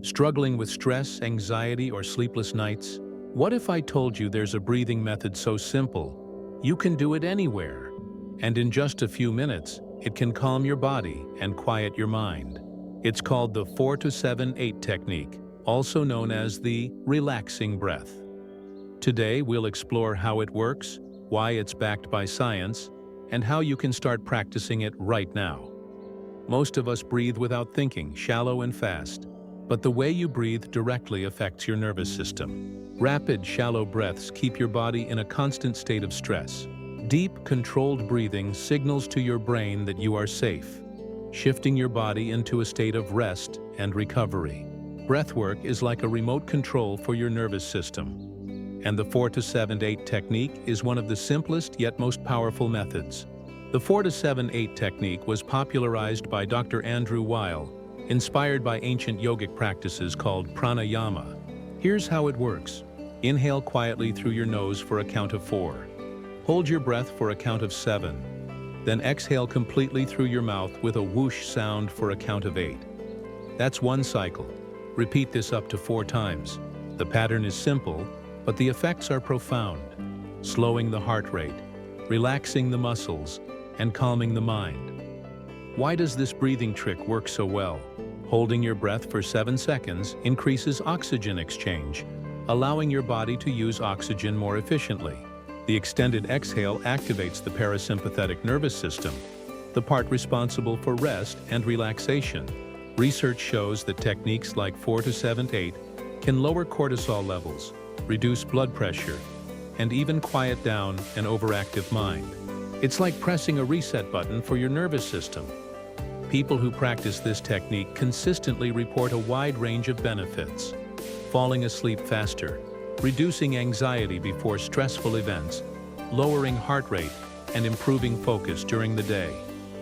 Struggling with stress, anxiety, or sleepless nights? What if I told you there's a breathing method so simple, you can do it anywhere, and in just a few minutes, it can calm your body and quiet your mind? It's called the 4 to 7 8 technique, also known as the relaxing breath. Today, we'll explore how it works, why it's backed by science, and how you can start practicing it right now. Most of us breathe without thinking, shallow and fast. But the way you breathe directly affects your nervous system. Rapid, shallow breaths keep your body in a constant state of stress. Deep, controlled breathing signals to your brain that you are safe, shifting your body into a state of rest and recovery. Breathwork is like a remote control for your nervous system. And the 4 to 7 8 technique is one of the simplest yet most powerful methods. The 4 to 7 8 technique was popularized by Dr. Andrew Weil, inspired by ancient yogic practices called pranayama. Here's how it works. Inhale quietly through your nose for a count of 4. Hold your breath for a count of 7. Then exhale completely through your mouth with a whoosh sound for a count of 8. That's one cycle. Repeat this up to 4 times. The pattern is simple, but the effects are profound, slowing the heart rate, relaxing the muscles, and calming the mind. Why does this breathing trick work so well? Holding your breath for 7 seconds increases oxygen exchange, allowing your body to use oxygen more efficiently. The extended exhale activates the parasympathetic nervous system, the part responsible for rest and relaxation. Research shows that techniques like 4 to 7 8 can lower cortisol levels, reduce blood pressure, and even quiet down an overactive mind. It's like pressing a reset button for your nervous system. People who practice this technique consistently report a wide range of benefits: falling asleep faster, reducing anxiety before stressful events, lowering heart rate, and improving focus during the day.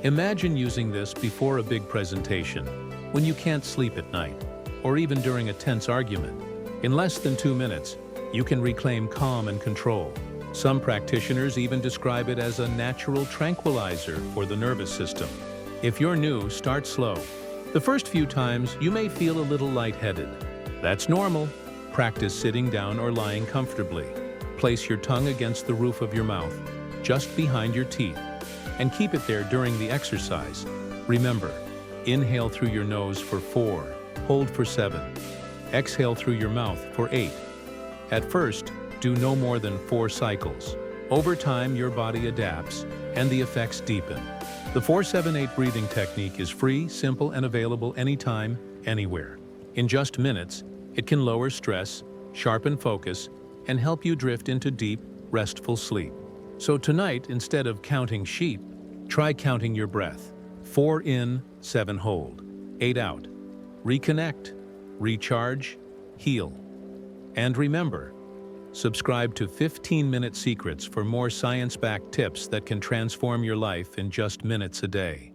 Imagine using this before a big presentation, when you can't sleep at night, or even during a tense argument. In less than 2 minutes, you can reclaim calm and control. Some practitioners even describe it as a natural tranquilizer for the nervous system. If you're new, start slow. The first few times, you may feel a little lightheaded. That's normal. Practice sitting down or lying comfortably. Place your tongue against the roof of your mouth, just behind your teeth, and keep it there during the exercise. Remember, inhale through your nose for 4, hold for 7, exhale through your mouth for 8. At first, do no more than 4 cycles. Over time, your body adapts, and the effects deepen. The 4-7-8 breathing technique is free, simple, and available anytime, anywhere. In just minutes, it can lower stress, sharpen focus, and help you drift into deep, restful sleep. So tonight, instead of counting sheep, try counting your breath. 4 in, 7 hold, 8 out. Reconnect, recharge, heal. And remember, subscribe to 15-Minute Secrets for more science-backed tips that can transform your life in just minutes a day.